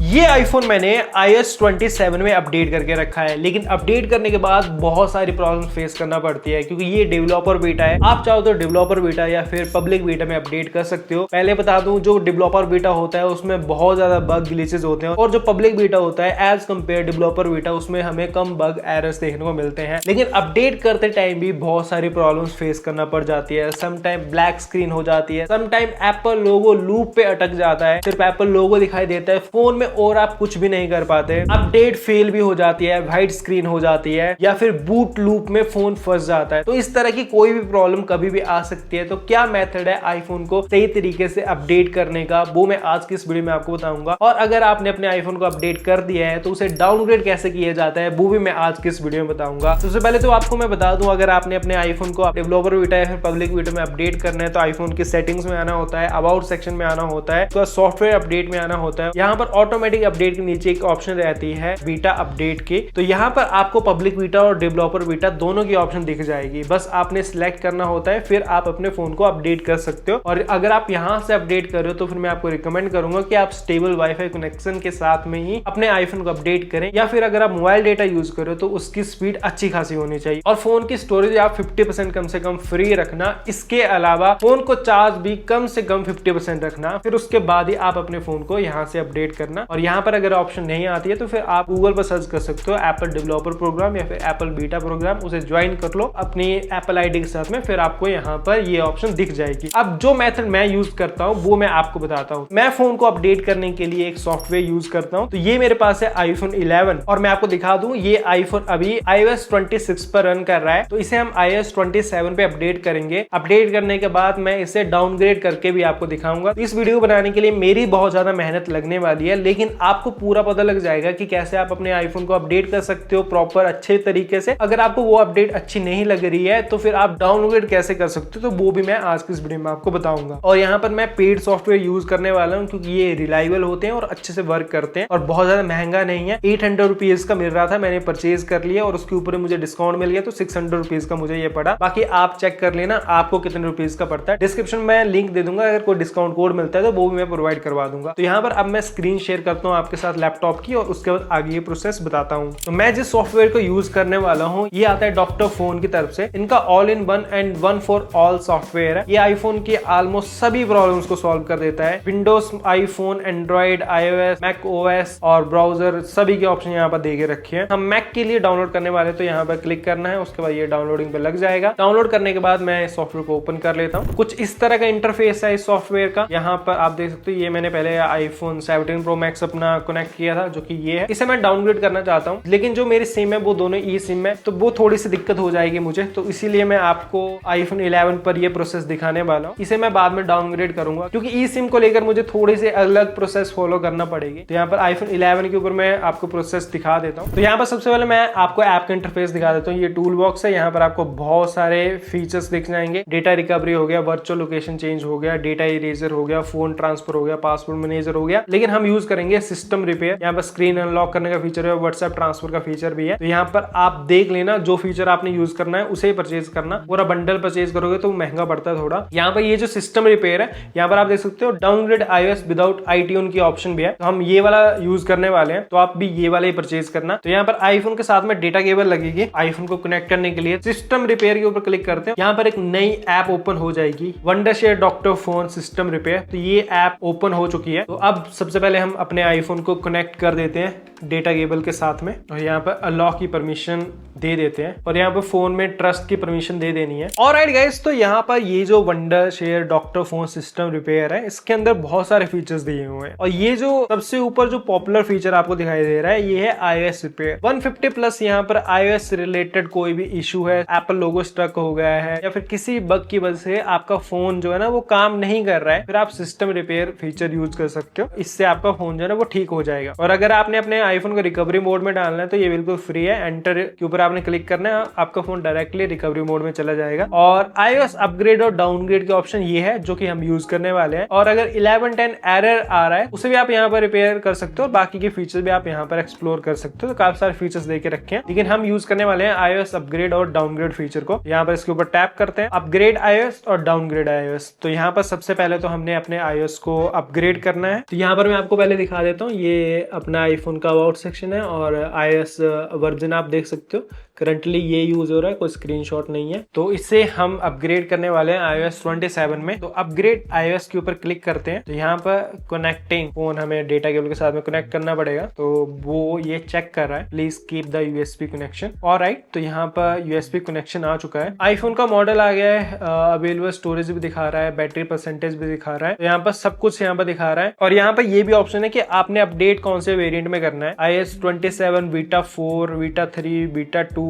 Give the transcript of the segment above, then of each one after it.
ये आईफोन मैंने iOS 27 में अपडेट करके रखा है, लेकिन अपडेट करने के बाद बहुत सारी प्रॉब्लम फेस करना पड़ती है क्योंकि ये डेवलपर बीटा है। आप चाहो तो डेवलपर बीटा या फिर पब्लिक बीटा में अपडेट कर सकते हो। पहले बता दूं, जो डेवलपर बीटा होता है उसमें बहुत ज्यादा बग ग्लिचेस होते हैं और जो पब्लिक बीटा होता है एज कम्पेयर डेवलपर बीटा उसमें हमें कम बग एरर्स देखने को मिलते हैं। लेकिन अपडेट करते टाइम भी बहुत सारी प्रॉब्लम्स फेस करना पड़ जाती है। समटाइम ब्लैक स्क्रीन हो जाती है, समटाइम एप्पल लोगो लूप पे अटक जाता है, सिर्फ एप्पल लोगो दिखाई देता है फोन में और आप कुछ भी नहीं कर पाते। अपडेट फेल भी हो जाती है, व्हाइट स्क्रीन हो जाती है या फिर बूट लूप में फोन फंस जाता है। तो इस तरह की कोई भी प्रॉब्लम कभी भी आ सकती है। तो क्या मेथड है आईफोन को सही तरीके से अपडेट करने का, वो मैं आज की इस वीडियो में आपको बताऊंगा। और अगर आपने अपने आईफोन को अपडेट कर दिया है तो उसे डाउनग्रेड कैसे किया जाता है वो भी मैं आज की इस वीडियो में बताऊंगा। सबसे पहले तो आपको मैं बता दूं, अगर आपने अपने आईफोन को डेवलपर बीटा या फिर पब्लिक बीटा में अपडेट करना है तो आईफोन की सेटिंग्स में आना होता है, अबाउट सेक्शन में आना होता है, तो सॉफ्टवेयर अपडेट में आना होता है। यहाँ पर ऑटोमेटिक अपडेट के नीचे एक ऑप्शन रहती है बीटा अपडेट की, तो यहाँ पर आपको पब्लिक बीटा और डेवलपर बीटा दोनों की ऑप्शन दिख जाएगी। बस आपने सिलेक्ट करना होता है, फिर आप अपने फोन को अपडेट कर सकते हो। और अगर आप यहाँ से अपडेट कर रहे हो तो फिर मैं आपको रिकमेंड करूंगा कि आप स्टेबल वाईफाई कनेक्शन के साथ में ही अपने आईफोन को अपडेट करें, या फिर अगर आप मोबाइल डेटा यूज कर रहे हो तो उसकी स्पीड अच्छी खासी होनी चाहिए। और फोन की स्टोरेज आप 50% कम से कम फ्री रखना। इसके अलावा फोन को चार्ज भी कम से कम 50% रखना, फिर उसके बाद ही आप अपने फोन को यहाँ से अपडेट करना। और यहाँ पर अगर ऑप्शन नहीं आती है तो फिर आप गूगल पर सर्च कर सकते हो एप्पल डेवलपर प्रोग्राम या फिर एप्पल बीटा प्रोग्राम, उसे ज्वाइन कर लो अपनी एप्पल आईडी के साथ में, फिर आपको यहाँ पर ये ऑप्शन दिख जाएगी। अब जो मेथड मैं यूज करता हूँ वो मैं आपको बताता हूँ। मैं फोन को अपडेट करने के लिए एक सॉफ्टवेयर यूज करता हूँ। तो ये मेरे पास है आईफोन 11 और मैं आपको दिखा दूं, ये आईफोन अभी iOS 26 पर रन कर रहा है। तो इसे हम iOS 27 पे अपडेट करेंगे। अपडेट करने के बाद मैं इसे डाउनग्रेड करके भी आपको दिखाऊंगा। तो इस वीडियो बनाने के लिए मेरी बहुत ज्यादा मेहनत लगने वाली है, लेकिन आपको पूरा पता लग जाएगा कि कैसे आप अपने आईफोन को अपडेट कर सकते हो प्रॉपर अच्छे तरीके से। अगर आपको वो अपडेट अच्छी नहीं लग रही है तो फिर आप डाउनग्रेड कैसे कर सकते हो, तो वो भी मैं आज की इस वीडियो में आपको बताऊंगा। और यहाँ पर मैं पेड सॉफ्टवेयर यूज करने वाला हूँ क्योंकि ये रिलायबल होते हैं और अच्छे से वर्क करते हैं और बहुत ज्यादा महंगा नहीं है। 800 रुपीज का मिल रहा था, मैंने परचेज कर लिया और उसके ऊपर मुझे डिस्काउंट मिल गया तो 600 रुपीज का मुझे ये पड़ा। बाकी आप चेक कर लेना आपको कितने रुपीज का पड़ता है। डिस्क्रिप्शन में लिंक दे दूंगा, अगर कोई डिस्काउंट कोड मिलता है तो वो भी मैं प्रोवाइड करवा दूंगा। तो यहाँ पर अब मैं स्क्रीन शेयर करता हूँ आपके साथ लैपटॉप की और उसके बाद आगे ये प्रोसेस बताता हूँ। तो मैं जिस सॉफ्टवेयर को यूज करने वाला हूँ ये आता है डॉक्टर फोन की तरफ से। इनका all in one and one for all software है। ये आईफोन की ऑलमोस्ट सभी प्रॉब्लम्स को सॉल्व कर देता है। Windows, iPhone, Android, iOS, Mac OS और ब्राउजर सभी के ऑप्शन यहाँ पर दे के रखे हैं। हम मैक के लिए डाउनलोड करने वाले तो यहाँ पर क्लिक करना है, उसके बाद ये डाउनलोडिंग पे लग जाएगा। डाउनलोड करने के बाद मैं सॉफ्टवेयर को ओपन कर लेता हूँ। कुछ इस तरह का इंटरफेस है इस सॉफ्टवेयर का। यहाँ पर आप देख सकते हो ये मैंने पहले आईफोन 17 प्रो मैक्स अपना कनेक्ट किया था जो कि ये है। इसे मैं डाउनग्रेड करना चाहता हूँ, लेकिन जो मेरी सिम है वो दोनों ई सिम है, तो वो थोड़ी सी दिक्कत हो जाएगी मुझे। तो इसीलिए मैं आपको आईफोन 11 पर ये प्रोसेस दिखाने वाला हूँ। इसे मैं बाद में डाउनग्रेड करूंगा क्योंकि ई सिम को लेकर मुझे थोड़ी सी अलग प्रोसेस फॉलो करना पड़ेगी। तो यहाँ पर आईफोन 11 के ऊपर मैं आपको प्रोसेस दिखा देता हूँ। तो यहाँ पर सबसे पहले मैं आपको ऐप का इंटरफेस दिखा देता हूँ। ये टूल बॉक्स है, यहाँ पर आपको बहुत सारे फीचर्स दिख जाएंगे। डेटा रिकवरी हो गया, वर्चुअल लोकेशन चेंज हो गया, डेटा इरेजर हो गया, फोन ट्रांसफर हो गया, पासवर्ड मैनेजर हो गया। लेकिन हम यूज करेंगे सिस्टम रिपेयर। यहाँ पर स्क्रीन अनलॉक करने का फीचर है, व्हाट्सएप ट्रांसफर का फीचर भी है। तो यहाँ पर आप देख लेना जो फीचर आपने यूज करना है उसे परचेज करना। पूरा बंडल परचेज करोगे तो महंगा पड़ता है थोड़ा। यहाँ पर ये जो सिस्टम रिपेयर है, यहाँ पर आप देख सकते हो डाउनग्रेड iOS विदाउट iTunes की ऑप्शन भी है। तो हम ये वाला यूज करने वाले हैं, तो आप भी ये वाला ही परचेज करना। तो यहाँ पर आईफोन के साथ में डेटा केबल लगेगी आईफोन को कनेक्ट करने के लिए। सिस्टम रिपेयर के ऊपर क्लिक करते हैं, यहाँ पर एक नई ऐप ओपन हो जाएगी, Wondershare doctor phone system repair. तो ये ऐप ओपन हो चुकी है। तो अब सबसे पहले हम अपने आईफोन को कनेक्ट कर देते हैं डेटा केबल के साथ में और यहाँ पर अनलॉक की परमिशन दे देते हैं और यहाँ पर फोन में ट्रस्ट की परमिशन दे देनी है। ऑलराइट गाइस, तो यहाँ पर ये जो Wondershare doctor phone system repair है इसके अंदर बहुत सारे फीचर्स दिए हुए हैं और ये जो सबसे ऊपर जो पॉपुलर फीचर आपको दिखाई दे रहा है ये है iOS रिपेयर 150 प्लस। यहाँ पर iOS रिलेटेड कोई भी इशू है, एप्पल लोगो स्टक हो गया है या फिर किसी बग की वजह से आपका फोन जो है ना वो काम नहीं कर रहा है, फिर आप सिस्टम रिपेयर फीचर यूज कर सकते हो। इससे आपका फोन जो है ना वो ठीक हो जाएगा। और अगर आपने अपने आईफोन को रिकवरी मोड में डालना है तो ये बिल्कुल फ्री है। एंटर के ऊपर आपने क्लिक करना है, आपका फोन डायरेक्टली रिकवरी मोड में चला जाएगा। और iOS अपग्रेड और डाउनग्रेड के ऑप्शन ये है जो कि हम यूज करने वाले हैं। और अगर 11.10 एरर आ रहा है उसे भी आप यहाँ पर रिपेयर कर सकते हो और बाकी के फीचर्स भी आप यहाँ पर एक्सप्लोर कर सकते हो। तो काफी सारे फीचर्स देके रखे हैं, लेकिन हम यूज करने वाले हैं iOS अपग्रेड और डाउनग्रेड फीचर को। यहाँ पर इसके ऊपर टैप करते हैं, अपग्रेड iOS और डाउनग्रेड iOS। तो यहाँ पर सबसे पहले तो हमने अपने iOS को अपग्रेड करना है। तो यहाँ पर मैं आपको पहले दिखा देता हूँ, ये अपना आईफोन का अबाउट सेक्शन है और iOS वर्जन आप देख सकते हो करंटली ये यूज हो रहा है, कोई स्क्रीनशॉट नहीं है। तो इसे हम अपग्रेड करने वाले हैं iOS 27 में। तो अपग्रेड iOS के ऊपर क्लिक करते हैं। तो यहाँ पर कनेक्टिंग फोन हमें डेटा केबल के साथ में कनेक्ट करना पड़ेगा, तो वो ये चेक कर रहा है, please keep the USB connection. Alright, तो यहाँ पर यूएसबी कनेक्शन आ चुका है। आईफोन का मॉडल आ गया है, अवेलेबल स्टोरेज भी दिखा रहा है, बैटरी परसेंटेज भी दिखा रहा है। तो यहाँ पर सब कुछ यहाँ पर दिखा रहा है। और यहाँ पर ये भी ऑप्शन है कि आपने अपडेट कौन से वेरिएंट में करना है। iOS 27, beta 4, beta 3, beta 2,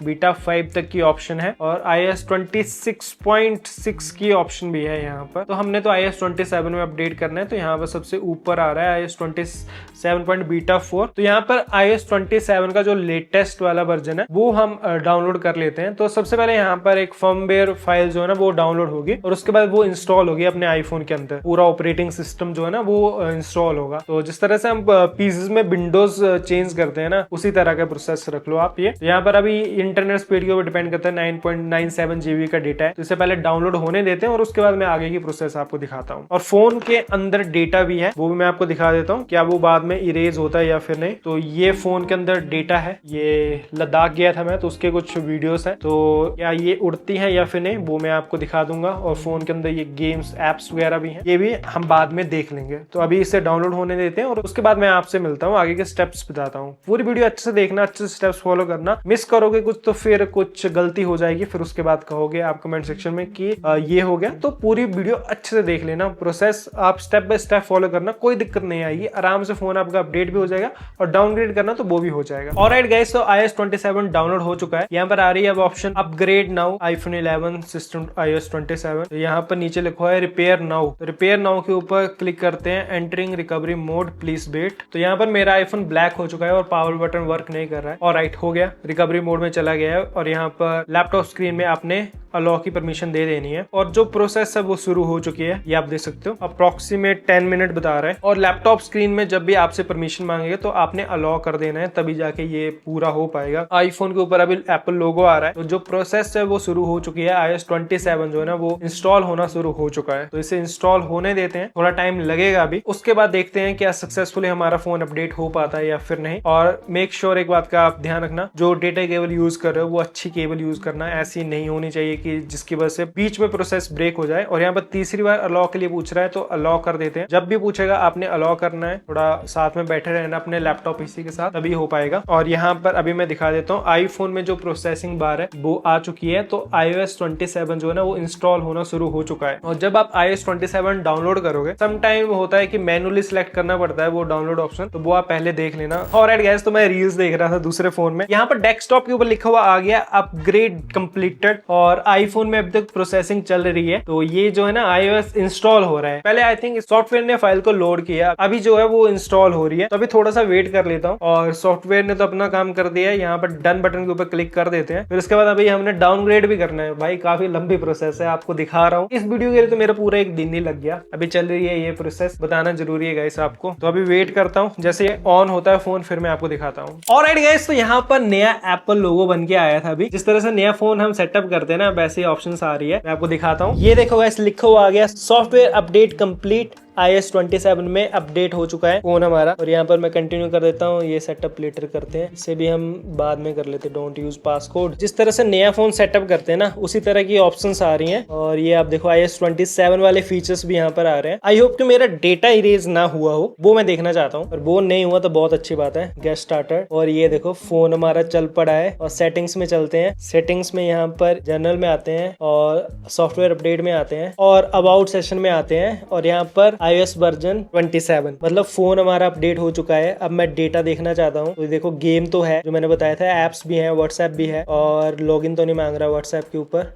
beta 5 तक की ऑप्शन है और iOS 26.6 की ऑप्शन भी है यहाँ पर। तो हमने तो iOS 27 में अपडेट करना है, तो यहाँ पर सबसे ऊपर आ रहा है iOS 27.beta 4। तो यहाँ पर iOS 27 का जो लेटेस्ट वाला वर्जन है वो हम डाउनलोड कर लेते हैं। तो सबसे पहले यहाँ पर एक फर्मवेयर फाइल जो है ना वो डाउनलोड होगी और उसके बाद वो इंस्टॉल होगी अपने आईफोन के अंदर। पूरा ऑपरेटिंग सिस्टम जो है ना वो इंस्टॉल होगा। तो जिस तरह से हम पीसीज में विंडोज चेंज करते हैं ना, उसी तरह का प्रोसेस रख लो आप। ये यहाँ पर अभी इंटरनेट स्पीड के ऊपर डिपेंड करता है, 9.97 GB का डेटा है। तो इससे पहले डाउनलोड होने देते हैं और उसके बाद मैं आगे की प्रोसेस आपको दिखाता हूँ। और फोन के अंदर डेटा भी है, वो भी मैं आपको दिखा देता हूँ, क्या वो बाद में इरेज होता है या फिर नहीं। तो ये फोन के अंदर डेटा है, ये लद्दाख गया था मैं तो उसके कुछ वीडियोस हैं, तो क्या ये उड़ती हैं या फिर नहीं वो मैं आपको दिखा दूंगा। और फोन के अंदर ये गेम्स एप्स वगैरह भी हैं, ये भी हम बाद में देख लेंगे। तो अभी इसे डाउनलोड होने देते हैं और उसके बाद मैं आपसे मिलता हूँ, आगे के स्टेप्स बताता हूँ। पूरी वीडियो अच्छे से देखना, अच्छे से स्टेप्स फॉलो करना। मिस करोगे कुछ तो फिर कुछ गलती हो जाएगी, फिर उसके बाद कहोगे आप कमेंट सेक्शन में कि ये हो गया। तो पूरी वीडियो अच्छे से देख लेना, प्रोसेस आप स्टेप बाय स्टेप फॉलो करना, कोई दिक्कत नहीं आएगी। आराम से फोन आपका अपडेट भी हो जाएगा और डाउनग्रेड करना तो वो भी हो जाएगा। ऑलराइट गाइस, तो iOS 27 डाउनलोड हो चुका है। यहाँ पर आ रही है अब option upgrade now iPhone 11 system iOS 27। तो यहाँ पर नीचे लिखा है रिपेयर नाउ। तो रिपेयर नाउ के ऊपर क्लिक करते हैं, entering recovery mode please wait. तो यहाँ पर मेरा आईफोन ब्लैक हो चुका है और पावर बटन वर्क नहीं कर रहा है। ऑलराइट, हो गया, रिकवरी मोड में चला गया है। और यहाँ पर लैपटॉप स्क्रीन में आपने अलाउ की परमिशन दे देनी है और जो प्रोसेस है वो शुरू हो चुकी है, ये आप देख सकते हो। अप्रोक्सीमेट 10 मिनट बता रहा है। और लैपटॉप स्क्रीन में जब भी आपसे परमिशन मांगेगा तो आपने अलाउ कर देना है, तभी जाके ये पूरा हो पाएगा। आईफोन के ऊपर अभी एप्पल लोगो आ रहा है, तो जो प्रोसेस है वो शुरू हो चुकी है। iOS 27 जो है ना वो इंस्टॉल होना शुरू हो चुका है, तो इसे इंस्टॉल होने देते हैं, थोड़ा टाइम लगेगा अभी। उसके बाद देखते हैं क्या सक्सेसफुली हमारा फोन अपडेट हो पाता है या फिर नहीं। और मेक श्योर एक बात का आप ध्यान रखना, जो डेटा केबल यूज कर रहे हो वो अच्छी केबल यूज करना, ऐसी नहीं होनी चाहिए कि जिसकी वजह से बीच में प्रोसेस ब्रेक हो जाए। और यहाँ पर तीसरी बार अलाउ के लिए पूछ रहा है तो अलाउ कर देते हैं। जब भी पूछेगा आपने अलाउ करना है, थोड़ा साथ में बैठे रहना अपने लैपटॉप पीसी के साथ, तभी हो पाएगा। और यहाँ पर अभी मैं दिखा देता हूँ, आईफोन में जो प्रोसेसिंग बार है वो आ चुकी है। तो iOS 27 जो है ना वो इंस्टॉल होना शुरू हो चुका है। और जब आप iOS 27 डाउनलोड करोगे, सम टाइम होता है कि मैनुअली सिलेक्ट करना पड़ता है वो डाउनलोड ऑप्शन, तो वो आप पहले देख लेना। ऑलराइट गाइस, तो मैं रील्स देख रहा था दूसरे फोन में, यहाँ पर डेस्कटॉप के ऊपर लिखा हुआ आ गया अपग्रेड कंप्लीटेड और आईफोन में अब तक प्रोसेसिंग चल रही है। तो ये जो है ना iOS इंस्टॉल हो रहा है। पहले आई थिंक सॉफ्टवेयर ने फाइल को लोड किया, अभी जो है वो इंस्टॉल हो रही है। तो अभी थोड़ा सा वेट कर लेता हूँ। और सॉफ्टवेयर ने तो अपना काम कर दिया है, यहाँ पर डन बटन के ऊपर क्लिक कर देते हैं। फिर उसके बाद अभी हमने डाउनग्रेड भी करना है। भाई काफी लंबी प्रोसेस है, आपको दिखा रहा हूँ। इस वीडियो के लिए तो मेरा पूरा एक दिन ही लग गया। अभी चल रही है ये प्रोसेस, बताना जरूरी है गाइस आपको। तो अभी वेट करता हूँ, जैसे ऑन होता है फोन फिर मैं आपको दिखाता हूँ। ऑलराइट गाइस, तो यहाँ पर नया एप्पल लोगो बन के आया था। अभी जिस तरह से नया फोन हम सेटअप करते हैं ना, वैसे ही ऑप्शंस आ रही है, मैं आपको दिखाता हूँ। ये देखो गाइस, लिखा हुआ आ गया सॉफ्टवेयर अपडेट कंप्लीट, iOS 27 में अपडेट हो चुका है फोन हमारा। और यहाँ पर मैं कंटिन्यू कर देता हूँ। ये सेटअप लेटर करते हैं, इसे भी हम बाद में कर लेते हैं, डोंट यूज पासकोड। जिस तरह से नया फोन सेटअप करते हैं ना, उसी तरह की ऑप्शंस आ रही हैं। और ये आप देखो iOS 27 वाले फीचर्स भी यहाँ पर आ रहे हैं। आई होप कि मेरा डेटा इरेज ना हुआ हो, वो मैं देखना चाहता हूँ। और वो नहीं हुआ तो बहुत अच्छी बात है। गेट स्टार्टर, और ये देखो फोन हमारा चल पड़ा है। और सेटिंग्स में चलते हैं। सेटिंग्स में यहाँ पर जनरल में आते हैं और सॉफ्टवेयर अपडेट में आते हैं और अबाउट सेशन में आते हैं। और यहाँ पर iOS वर्जन 27, मतलब फोन हमारा अपडेट हो चुका है। अब मैं डेटा देखना चाहता हूँ। तो देखो गेम तो है जो मैंने बताया था, एप्स भी हैं, व्हाट्सएप भी है। और लॉगिन तो नहीं मांग रहा व्हाट्सएप के ऊपर,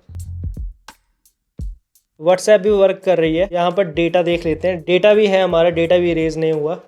व्हाट्सएप भी वर्क कर रही है। यहाँ पर डेटा देख लेते हैं, डेटा भी है हमारा, डेटा भी इरेज नहीं हुआ।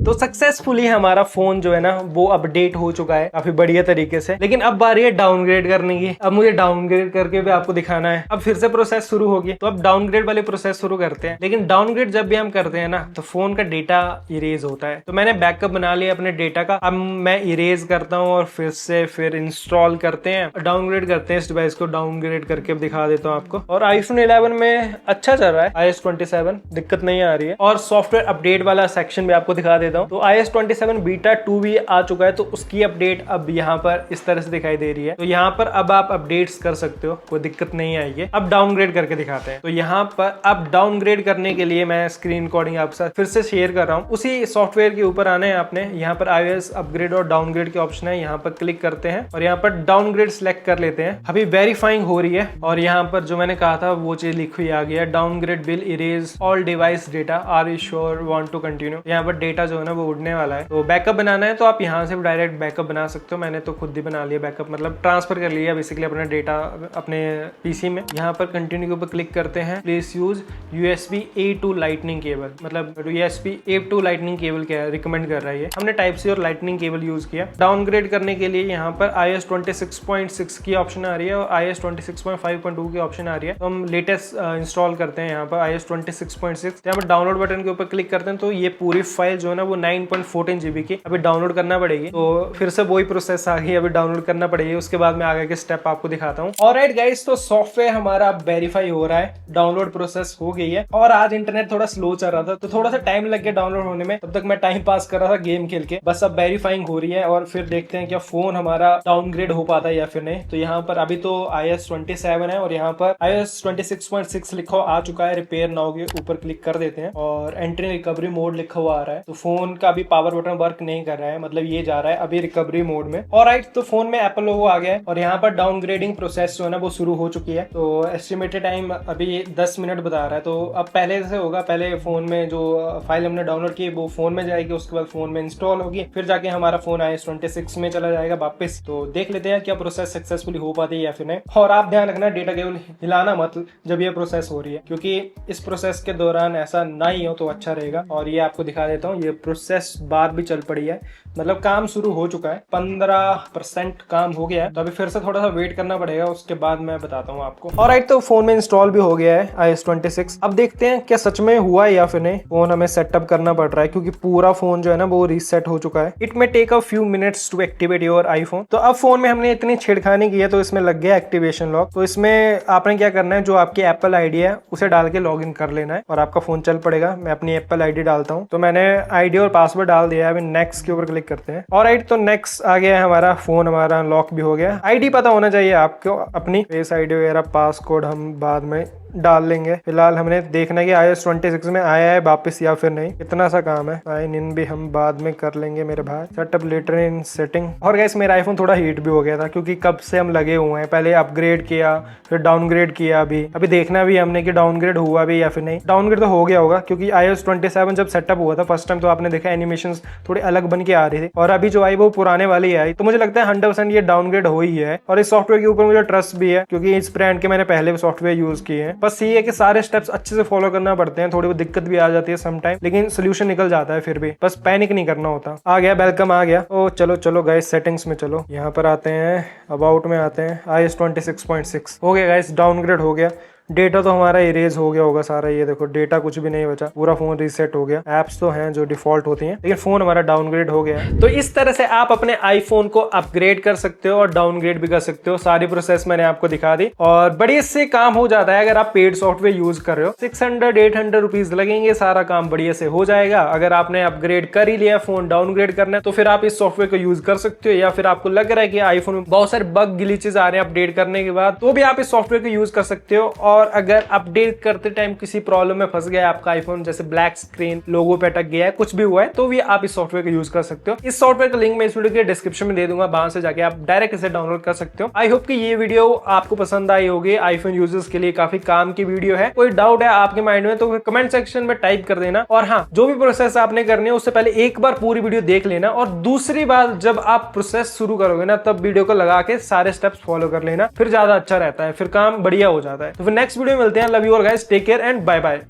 तो सक्सेसफुली हमारा फोन जो है ना वो अपडेट हो चुका है काफी बढ़िया तरीके से। लेकिन अब बारी है डाउनग्रेड करने की। अब मुझे डाउनग्रेड करके भी आपको दिखाना है। अब फिर से प्रोसेस शुरू होगी, तो अब डाउनग्रेड वाले प्रोसेस शुरू करते हैं। लेकिन डाउनग्रेड जब भी हम करते हैं ना तो फोन का डेटा इरेज होता है। तो मैंने बैकअप बना लिया अपने डेटा का। अब मैं इरेज करता हूँ और फिर इंस्टॉल करते हैं, डाउनग्रेड करते हैं। इस डिवाइस को डाउनग्रेड करके दिखा देता हूँ आपको। और iPhone 11 में अच्छा चल रहा है, iOS 27 दिक्कत नहीं आ रही है। और सॉफ्टवेयर अपडेट वाला सेक्शन भी आपको दिखा देता हूँ। तो iOS 27 बीटा 2 भी आ चुका है, तो उसकी अपडेट अब यहाँ पर इस तरह से दिखाई दे रही है। तो यहाँ पर अब आप अपडेट्स कर सकते हो, कोई दिक्कत नहीं आएगी। अब डाउनग्रेड करके दिखाते हैं। तो यहाँ पर अब डाउनग्रेड करने के लिए मैं स्क्रीन रिकॉर्डिंग आपके साथ फिर से शेयर कर रहा हूँ। उसी सॉफ्टवेयर के ऊपर आना है आपने। यहाँ पर iOS अपग्रेड और डाउनग्रेड के ऑप्शन है, यहाँ पर क्लिक करते हैं और यहाँ पर डाउनग्रेड सिलेक्ट कर लेते हैं। अभी वेरीफाइंग हो रही है और यहाँ पर जो मैंने कहा था वो चीज लिखी हुई आ गया, downgrade will erase all device data, are you sure want to continue. यहाँ पर डेटा जो है ना वो उड़ने वाला है। तो बैकअप बनाना है तो आप यहाँ से डायरेक्ट बैकअप बना सकते हो। मैंने तो खुद ही बना लिया बैकअप, मतलब ट्रांसफर कर लिया बेसिकली अपना डेटा अपने पीसी में। यहाँ पर कंटिन्यू के ऊपर क्लिक करते हैं। Please use USB A2 lightning cable, मतलब USB A2 लाइटनिंग केबल क्या रिकमेंड कर रहा है। हमने टाइप सी और लाइटनिंग केबल यूज किया। डाउनग्रेड करने के लिए यहाँ पर iOS 26.6 की ऑप्शन आ रही है और iOS 26.5.2 की ऑप्शन आ रही है। तो हम लेटेस्ट इंस्टॉल करते हैं यहाँ पर iOS 26.6। यहाँ पर डाउनलोड बटन के ऊपर क्लिक करते हैं तो ये पूरी फाइल जो है ना वो 9.14 GB की अभी डाउनलोड करना पड़ेगी। तो फिर से वही प्रोसेस आ गई, अभी डाउनलोड करना पड़ेगी। उसके बाद मैं आगे के स्टेप आपको दिखाता हूँ। ऑलराइट गाइस, तो सॉफ्टवेयर हमारा वेरीफाई हो रहा है, डाउनलोड प्रोसेस हो गई है। और आज इंटरनेट थोड़ा स्लो चल रहा था तो थोड़ा सा टाइम लग गया डाउनलोड होने में। तब तक मैं टाइम पास कर रहा था गेम खेल के। बस अब वेरीफाइंग हो रही है और फिर देखते हैं क्या फोन हमारा डाउनग्रेड हो पाता है या फिर नहीं। तो यहाँ पर अभी तो iOS 27 है और यहाँ पर iOS 26.6 लिखा आ चुका है। रिपेयर नाउ के ऊपर क्लिक कर देते हैं और एंट्री रिकवरी मोड लिखा हुआ आ रहा है। तो फोन का अभी पावर बटन वर्क नहीं कर रहा है, मतलब ये जा रहा है अभी रिकवरी मोड में। ऑलराइट, तो फोन में एप्पल लोगो आ गया है और यहाँ पर डाउनग्रेडिंग प्रोसेस जो है ना वो शुरू हो चुकी है। तो एस्टिमेटेड टाइम अभी 10 मिनट बता रहा है। तो अब पहले से होगा, पहले फोन में जो फाइल हमने डाउनलोड की वो फोन में जाएगी, उसके बाद फोन में इंस्टॉल होगी, फिर जाके हमारा फोन iOS 26 में चला जाएगा वापस। तो देख लेते हैं क्या प्रोसेस सक्सेसफुली हो पाती है या फिर नहीं। और आप ध्यान रखना डेटा केबल हिलाना मत जब ये प्रोसेस हो रही है, क्योंकि इस प्रोसेस के दौरान ऐसा ना ही हो तो अच्छा रहेगा। और ये आपको दिखा देता हूँ, ये प्रोसेस बार भी चल पड़ी है, मतलब काम शुरू हो चुका है। 15% काम हो गया है। तो अभी फिर से थोड़ा सा वेट करना पड़ेगा, उसके बाद मैं बताता हूँ आपको। ऑलराइट, तो फोन में इंस्टॉल भी हो गया है iOS 26। अब देखते हैं क्या सच में हुआ है या फिर नहीं। फोन हमें सेटअप करना पड़ रहा है क्योंकि पूरा फोन जो है ना वो रीसेट हो चुका है। It may take a few minutes to activate your iPhone. तो अब फोन में हमने इतनी छेड़खानी की है तो इसमें लग गया एक्टिवेशन लॉक। तो इसमें आपने क्या करना है, जो आपकी एप्पल आईडी है उसे डाल के लॉग इन कर लेना है और आपका फोन चल पड़ेगा। मैं अपनी एप्पल आईडी डालता हूँ। तो मैंने आईडी और पासवर्ड डाल दिया है। अभी नेक्स्ट के ऊपर क्लिक करते हैं। ऑलराइट, तो नेक्स्ट आ गया है हमारा, फोन हमारा लॉक भी हो गया। आईडी पता होना चाहिए आपको अपनी, फेस आईडी वगैरह, पासकोड हम बाद में डाल लेंगे। फिलहाल हमने देखना है कि iOS 26 में आया है वापस या फिर नहीं। इतना सा काम है। साइन इन भी हम बाद में कर लेंगे मेरे भाई। Setup later in setting. और गाइस, मेरा आईफोन थोड़ा हीट भी हो गया था क्योंकि कब से हम लगे हुए हैं। पहले अपग्रेड किया, फिर डाउनग्रेड किया। अभी देखना भी हमने कि डाउनग्रेड हुआ भी या फिर नहीं। डाउनग्रेड तो हो गया होगा क्योंकि iOS 27 जब सेटअप हुआ था फर्स्ट टाइम तो आपने देखा एनिमेशन थोड़े अलग बन के आ रही थी और अभी जो आई वो पुराने वाली आई। तो मुझे लगता है 100% ये डाउनग्रेड हो ही है। और इस सॉफ्टवेयर के ऊपर मुझे ट्रस्ट भी है क्योंकि इस ब्रांड के मैंने पहले भी सॉफ्टवेयर यूज किए हैं। बस ये है कि सारे स्टेप्स अच्छे से फॉलो करना पड़ते हैं। थोड़ी बहुत दिक्कत भी आ जाती है सम टाइम, लेकिन सोल्यूशन निकल जाता है। फिर भी बस पैनिक नहीं करना होता। आ गया, वेलकम आ गया। ओ चलो गाइस, सेटिंग्स में चलो। यहाँ पर आते हैं, अबाउट में आते हैं, iOS 26.6 हो गया गाइस, डाउनग्रेड हो गया। डेटा तो हमारा इरेज हो गया होगा सारा। ये देखो डेटा कुछ भी नहीं बचा, पूरा फोन रीसेट हो गया। एप्स तो हैं जो डिफॉल्ट होती हैं, लेकिन फोन हमारा डाउनग्रेड हो गया है। तो इस तरह से आप अपने आईफोन को अपग्रेड कर सकते हो और डाउनग्रेड भी कर सकते हो। सारी प्रोसेस मैंने आपको दिखा दी और बड़ी से काम हो जाता है। अगर आप पेड सॉफ्टवेयर यूज कर रहे हो 600-800 रुपीज लगेंगे, सारा काम बढ़िया से हो जाएगा। अगर आपने अपग्रेड कर ही लिया, फोन डाउनग्रेड करना है, तो फिर आप इस सॉफ्टवेयर को यूज कर सकते हो। या फिर आपको लग रहा है कि आईफोन में बहुत सारे बग ग्लिचेस आ रहे हैं अपडेट करने के बाद, तो भी आप इस सॉफ्टवेयर को यूज कर सकते हो। और अगर अपडेट करते टाइम किसी प्रॉब्लम में फंस गया आपका आईफोन, जैसे ब्लैक स्क्रीन, लोगो पे अटक गया है, कुछ भी हुआ है, तो भी आप इस सॉफ्टवेयर को यूज कर सकते हो। इस सॉफ्टवेयर का लिंक मैं इस वीडियो के डिस्क्रिप्शन में दे दूंगा, वहां से जाके आप डायरेक्ट इसे डाउनलोड कर सकते हो। आई होप कि ये वीडियो आपको पसंद आई होगी। आईफोन यूजर्स के लिए काफी काम की वीडियो है। कोई डाउट है आपके माइंड में तो कमेंट सेक्शन में टाइप कर देना। और हाँ, जो भी प्रोसेस आपने करनी है उससे पहले एक बार पूरी वीडियो देख लेना और दूसरी बार जब आप प्रोसेस शुरू करोगे ना तब वीडियो को लगा के सारे स्टेप्स फॉलो कर लेना, फिर ज्यादा अच्छा रहता है, फिर काम बढ़िया हो जाता है। तो फिर नेक्स्ट वीडियो में मिलते हैं। Love you all guys, take care and bye bye.